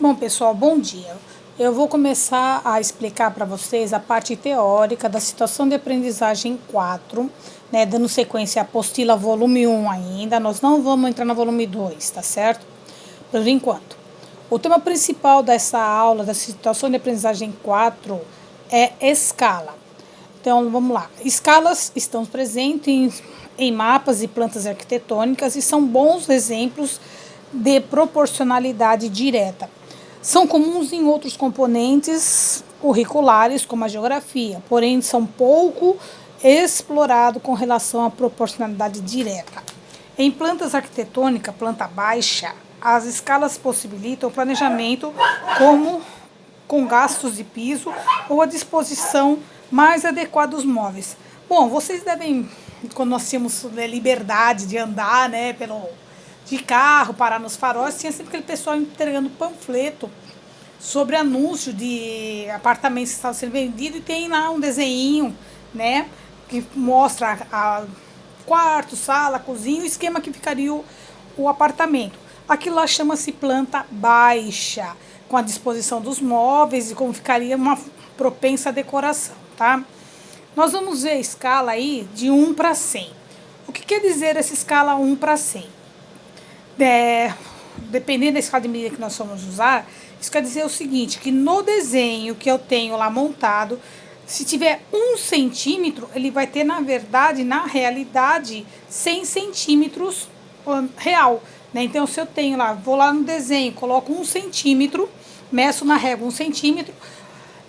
Bom, pessoal, bom dia. Eu vou começar a explicar para vocês a parte teórica da situação de aprendizagem 4, né, dando sequência à apostila volume 1 ainda. Nós não vamos entrar no volume 2, tá certo? Por enquanto. O tema principal dessa aula, da situação de aprendizagem 4, é escala. Então, vamos lá. Escalas estão presentes em mapas e plantas arquitetônicas e são bons exemplos de proporcionalidade direta. São comuns em outros componentes curriculares, como a geografia, porém são pouco explorados com relação à proporcionalidade direta. Em plantas arquitetônicas, planta baixa, as escalas possibilitam o planejamento com gastos de piso ou a disposição mais adequada dos móveis. Bom, vocês devem, quando nós tínhamos liberdade de andar, né, de carro, parar nos faróis, tinha sempre aquele pessoal entregando panfleto sobre anúncio de apartamentos que estavam sendo vendidos e tem lá um desenho, né, que mostra a quarto, sala, cozinha, o esquema que ficaria o apartamento. Aquilo lá chama-se planta baixa, com a disposição dos móveis e como ficaria uma propensa decoração, tá? Nós vamos ver a escala aí de 1 para 100. O que quer dizer essa escala 1 para 100? Dependendo da escala de medida que nós vamos usar, isso quer dizer o seguinte, que no desenho que eu tenho lá montado, se tiver 1 centímetro, ele vai ter, na verdade, na realidade, 100 centímetros real. Né? Então, se eu tenho lá, vou lá no desenho, coloco 1 centímetro, meço na régua 1 centímetro,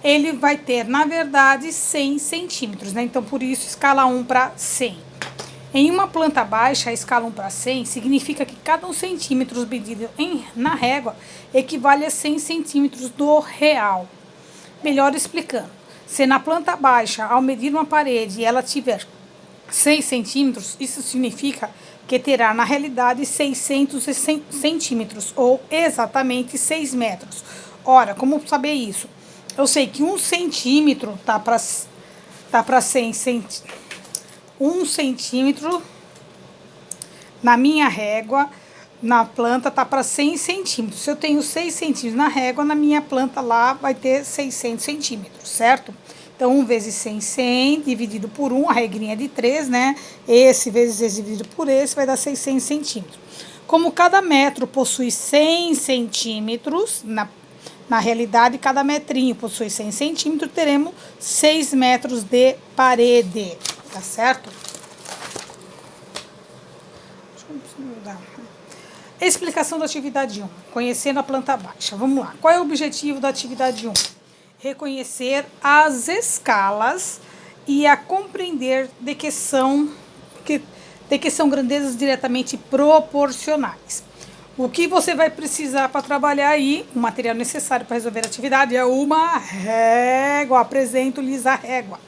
ele vai ter, na verdade, 100 centímetros. Né? Então, por isso, escala 1 para 100. Em uma planta baixa, a escala 1 para 100 significa que cada 1 centímetro medido na régua equivale a 100 centímetros do real. Melhor explicando, se na planta baixa, ao medir uma parede, ela tiver 6 centímetros, isso significa que terá, na realidade, 600 centímetros, ou exatamente 6 metros. Ora, como saber isso? Eu sei que 1 centímetro tá para 100 centímetros. 1 centímetro na minha régua, na planta, tá para 100 centímetros. Se eu tenho 6 centímetros na régua, na minha planta lá vai ter 600 centímetros, certo? Então, 1 vezes 100, 100, dividido por 1, a regrinha de 3, né? Esse vezes esse dividido por esse vai dar 600 centímetros. Como cada metro possui 100 centímetros, na realidade, cada metrinho possui 100 centímetros, teremos 6 metros de parede. Tá certo? Explicação da atividade 1. Conhecendo a planta baixa. Vamos lá. Qual é o objetivo da atividade 1? Reconhecer as escalas e a compreender de que são grandezas diretamente proporcionais. O que você vai precisar para trabalhar aí, o material necessário para resolver a atividade é uma régua. Apresento-lhes a régua.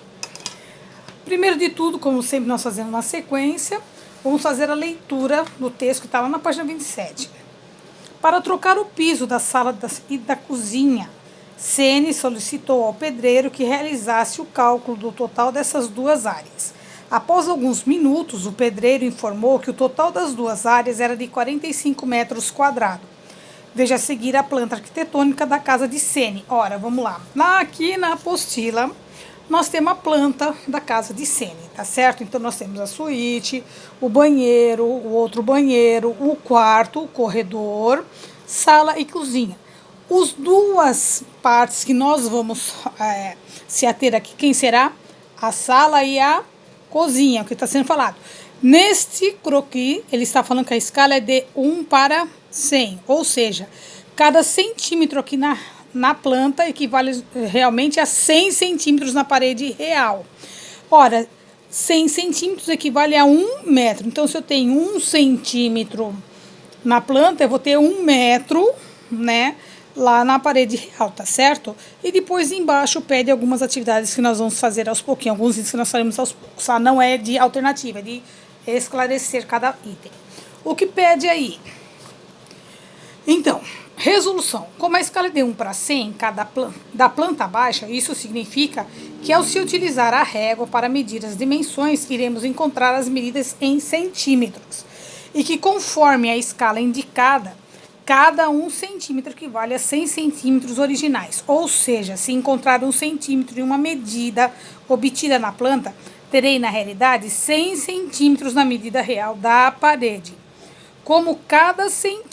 Primeiro de tudo, como sempre nós fazemos na sequência, vamos fazer a leitura do texto que está lá na página 27. Para trocar o piso da sala e da cozinha, Ceni solicitou ao pedreiro que realizasse o cálculo do total dessas duas áreas. Após alguns minutos, o pedreiro informou que o total das duas áreas era de 45 metros quadrados. Veja a seguir a planta arquitetônica da casa de Ceni. Ora, vamos lá. Aqui na apostila, nós temos a planta da casa de Ceni, tá certo? Então, nós temos a suíte, o banheiro, o outro banheiro, o quarto, o corredor, sala e cozinha. As duas partes que nós vamos se ater aqui, quem será? A sala e a cozinha, o que está sendo falado. Neste croquis, ele está falando que a escala é de 1 para 100, ou seja, cada centímetro aqui na planta equivale realmente a 100 centímetros na parede real. Ora, 100 centímetros equivale a 1 metro. Então, se eu tenho 1 centímetro na planta, eu vou ter 1 metro, né, lá na parede real, tá certo? E depois embaixo pede algumas atividades que nós vamos fazer aos pouquinhos. Alguns itens que nós faremos aos poucos. Não é de alternativa, é de esclarecer cada item. O que pede aí? Então, resolução. Como a escala é de 1 para 100 da planta baixa, isso significa que ao se utilizar a régua para medir as dimensões, iremos encontrar as medidas em centímetros. E que conforme a escala indicada, cada 1 centímetro equivale a 100 centímetros originais. Ou seja, se encontrar 1 centímetro em uma medida obtida na planta, terei na realidade 100 centímetros na medida real da parede. Como cada 100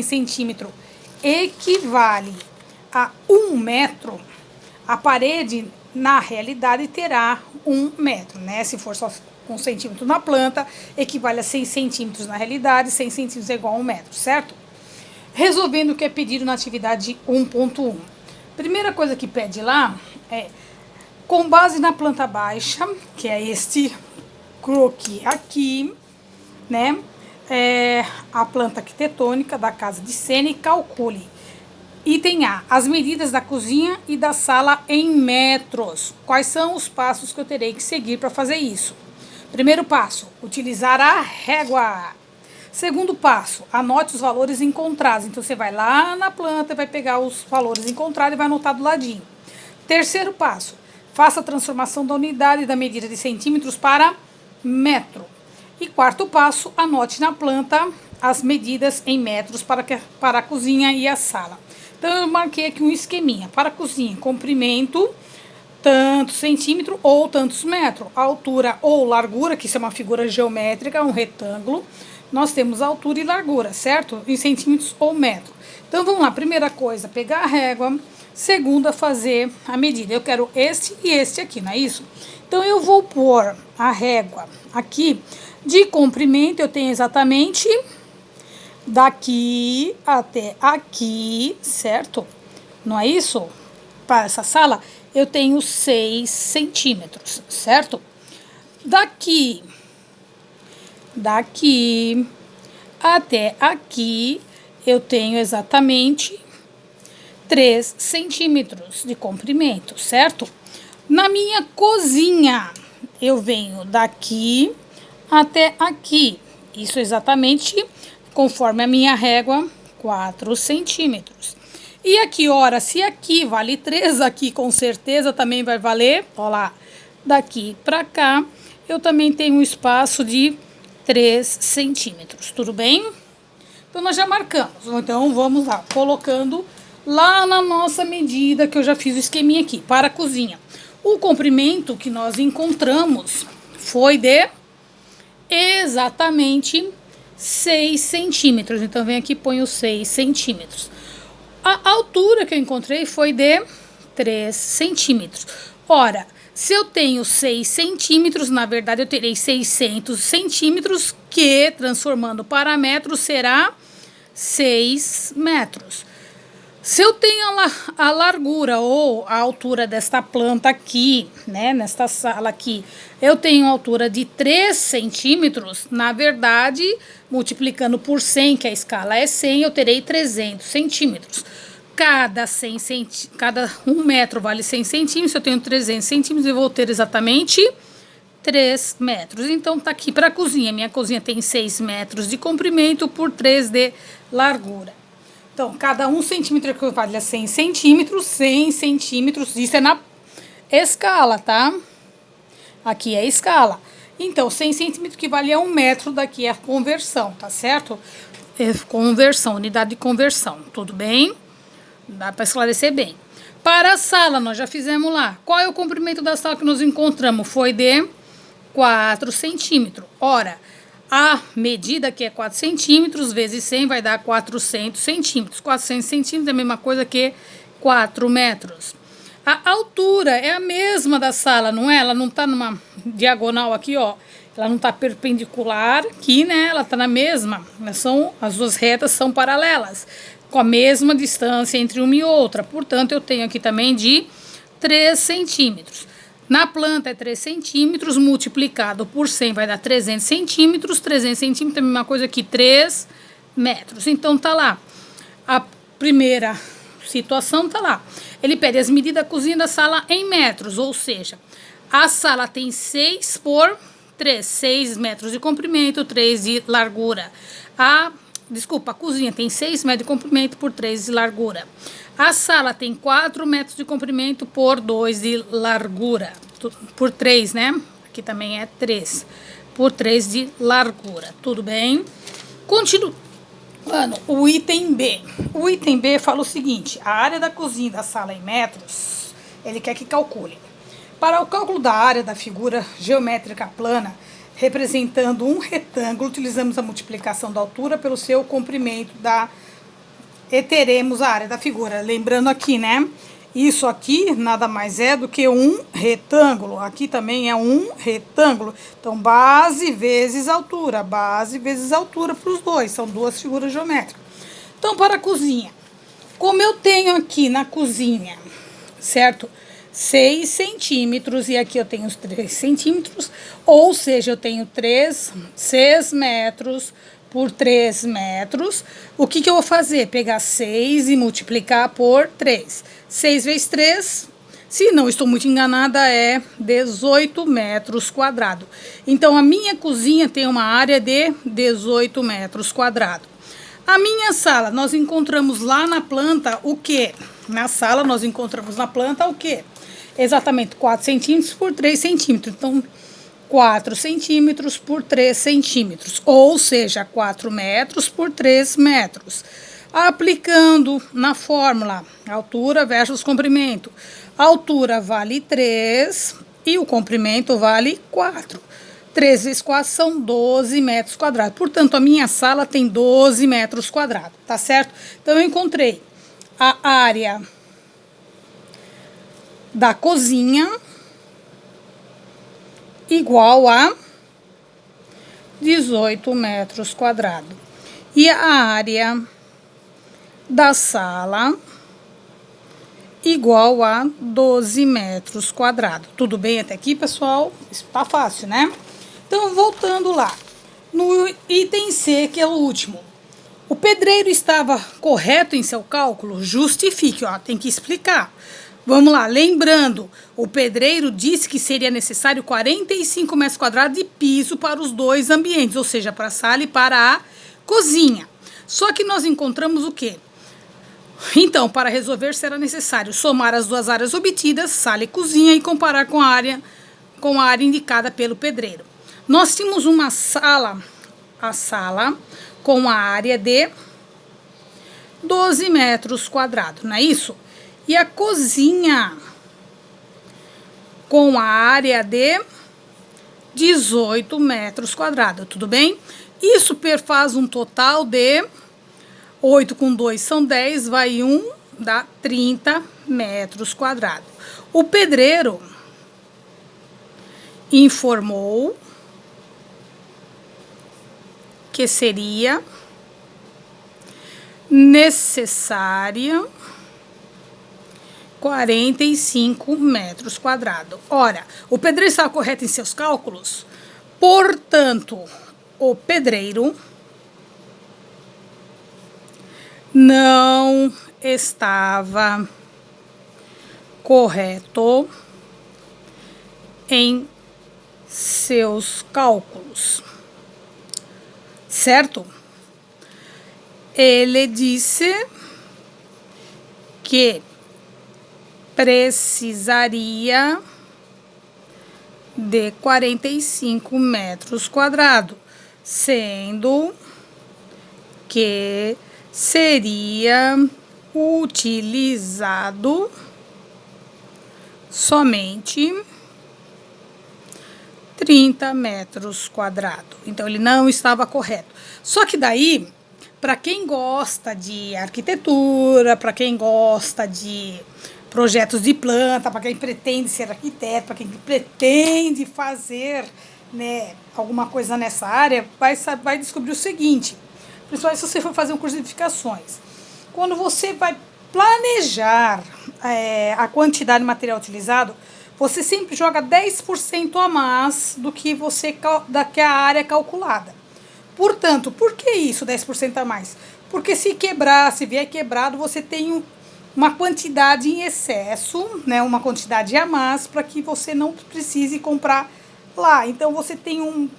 centímetro equivale a 1 metro, a parede na realidade terá 1 metro, né? Se for só 1 centímetro na planta, equivale a 100 centímetros na realidade, 100 centímetros é igual a 1 metro, certo? Resolvendo o que é pedido na atividade 1.1. Primeira coisa que pede lá é, com base na planta baixa, que é este croquis aqui, né? A planta arquitetônica da casa de Sene, calcule. Item A, as medidas da cozinha e da sala em metros. Quais são os passos que eu terei que seguir para fazer isso? Primeiro passo, utilizar a régua. Segundo passo, anote os valores encontrados. Então, você vai lá na planta, vai pegar os valores encontrados e vai anotar do ladinho. Terceiro passo, faça a transformação da unidade da medida de centímetros para metro. E quarto passo, anote na planta as medidas em metros para a cozinha e a sala. Então, eu marquei aqui um esqueminha. Para a cozinha, comprimento, tantos centímetros ou tantos metros. Altura ou largura, que isso é uma figura geométrica, um retângulo. Nós temos altura e largura, certo? Em centímetros ou metro. Então, vamos lá. Primeira coisa, pegar a régua. Segunda, fazer a medida. Eu quero este e este aqui, não é isso? Então, eu vou pôr a régua aqui. De comprimento, eu tenho exatamente daqui até aqui, certo? Não é isso? Para essa sala, eu tenho 6 centímetros, certo? Daqui até aqui, eu tenho exatamente 3 centímetros de comprimento, certo? Na minha cozinha, eu venho daqui até aqui. Isso exatamente conforme a minha régua, 4 centímetros. E aqui, ora, se aqui vale 3, aqui com certeza também vai valer, ó lá, daqui para cá, eu também tenho um espaço de 3 centímetros, tudo bem? Então, nós já marcamos. Então, vamos lá, colocando lá na nossa medida, que eu já fiz o esqueminha aqui, para a cozinha. O comprimento que nós encontramos foi de exatamente 6 centímetros. Então, vem aqui e põe os 6 centímetros. A altura que eu encontrei foi de 3 centímetros. Ora, se eu tenho 6 centímetros, na verdade eu terei 600 centímetros, que, transformando para metros, será 6 metros. Se eu tenho a largura ou a altura desta planta aqui, né, nesta sala aqui, eu tenho a altura de 3 centímetros, na verdade, multiplicando por 100, que a escala é 100, eu terei 300 centímetros. Cada 1 metro vale 100 centímetros, se eu tenho 300 centímetros, eu vou ter exatamente 3 metros. Então, tá aqui para a cozinha. Minha cozinha tem 6 metros de comprimento por 3 de largura. Então, cada 1 centímetro equivale a 100 centímetros, 100 centímetros, isso é na escala, tá? Aqui é a escala. Então, 100 centímetros equivale a 1 metro, daqui é a conversão, tá certo? Conversão, unidade de conversão, tudo bem? Dá para esclarecer bem. Para a sala, nós já fizemos lá. Qual é o comprimento da sala que nós encontramos? Foi de 4 centímetros. Ora, a medida que é 4 centímetros vezes 100 vai dar 400 centímetros. 400 centímetros é a mesma coisa que 4 metros. A altura é a mesma da sala, não é? Ela não está numa diagonal aqui, ó. Ela não está perpendicular aqui, né? Ela está na mesma. As duas retas são paralelas, com a mesma distância entre uma e outra. Portanto, eu tenho aqui também de 3 centímetros. Na planta é 3 centímetros, multiplicado por 100 vai dar 300 centímetros. 300 centímetros é a mesma coisa que 3 metros. Então, tá lá. A primeira situação tá lá. Ele pede as medidas da cozinha da sala em metros, ou seja, a sala tem 6 por 3. 6 metros de comprimento, 3 de largura. A cozinha tem 6 metros de comprimento por 3 de largura. A sala tem 4 metros de comprimento por 2 de largura. Por 3, né? Aqui também é 3. Por 3 de largura. Tudo bem? Mano, o item B. O item B fala o seguinte: a área da cozinha e da sala em metros, ele quer que calcule. Para o cálculo da área da figura geométrica plana, representando um retângulo, utilizamos a multiplicação da altura pelo seu comprimento e teremos a área da figura. Lembrando aqui, né? Isso aqui nada mais é do que um retângulo. Aqui também é um retângulo. Então, base vezes altura para os dois. São duas figuras geométricas. Então, para a cozinha. Como eu tenho aqui na cozinha, certo? 6 centímetros e aqui eu tenho os 3 centímetros. Ou seja, eu tenho 6 metros por 3 metros. O que eu vou fazer? Pegar 6 e multiplicar por 3. 6 vezes 3, se não estou muito enganada, é 18 metros quadrados. Então, a minha cozinha tem uma área de 18 metros quadrados. A minha sala, nós encontramos lá na planta o quê? Na sala, nós encontramos na planta o quê? Exatamente 4 centímetros por 3 centímetros. Então, 4 centímetros por 3 centímetros, ou seja, 4 metros por 3 metros. Aplicando na fórmula, altura versus comprimento. A altura vale 3 e o comprimento vale 4. 3 vezes 4 são 12 metros quadrados. Portanto, a minha sala tem 12 metros quadrados, tá certo? Então, eu encontrei a área da cozinha igual a 18 metros quadrados. E a área da sala igual a 12 metros quadrados. Tudo bem até aqui, pessoal? Isso tá fácil, né? Então, voltando lá. No item C, que é o último. O pedreiro estava correto em seu cálculo? Justifique, ó, tem que explicar. Vamos lá, lembrando, o pedreiro disse que seria necessário 45 metros quadrados de piso para os dois ambientes, ou seja, para a sala e para a cozinha. Só que nós encontramos o quê? Então, para resolver, será necessário somar as duas áreas obtidas, sala e cozinha, e comparar com a área indicada pelo pedreiro. Nós tínhamos uma sala, a sala, com a área de 12 metros quadrados, não é isso? E a cozinha com a área de 18 metros quadrados, tudo bem? Isso faz um total de 8 com 2 são 10, vai 1, dá 30 metros quadrados. O pedreiro informou que seria necessária 45 metros quadrados. Ora, o pedreiro estava correto em seus cálculos, portanto, o pedreiro não estava correto em seus cálculos, certo? Ele disse que precisaria de 45 metros quadrados, sendo que seria utilizado somente 30 metros quadrados. Então, ele não estava correto. Só que daí, para quem gosta de arquitetura, para quem gosta de projetos de planta, para quem pretende ser arquiteto, para quem pretende fazer, né, alguma coisa nessa área, vai descobrir o seguinte, principalmente se você for fazer um curso de edificações. Quando você vai planejar a quantidade de material utilizado, você sempre joga 10% a mais do que a área calculada. Portanto, por que isso, 10% a mais? Porque se vier quebrado, você tem uma quantidade em excesso, né, uma quantidade a mais, para que você não precise comprar lá. Então, você tem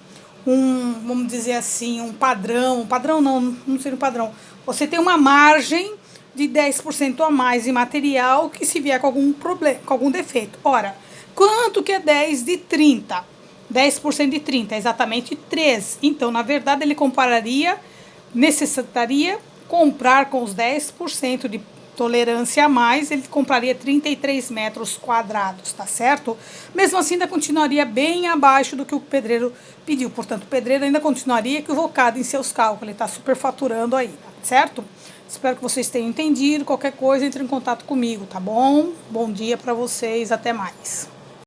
vamos dizer assim, um padrão não seria um padrão. Você tem uma margem de 10% a mais em material que se vier com algum problema, com algum defeito. Ora, quanto que é 10 de 30? 10% de 30 é exatamente 3. Então, na verdade, ele compararia necessitaria comprar com os 10% de tolerância a mais, ele compraria 33 metros quadrados, tá certo? Mesmo assim, ainda continuaria bem abaixo do que o pedreiro pediu. Portanto, o pedreiro ainda continuaria equivocado em seus cálculos. Ele está superfaturando aí, tá certo? Espero que vocês tenham entendido. Qualquer coisa, entre em contato comigo, tá bom? Bom dia para vocês, até mais.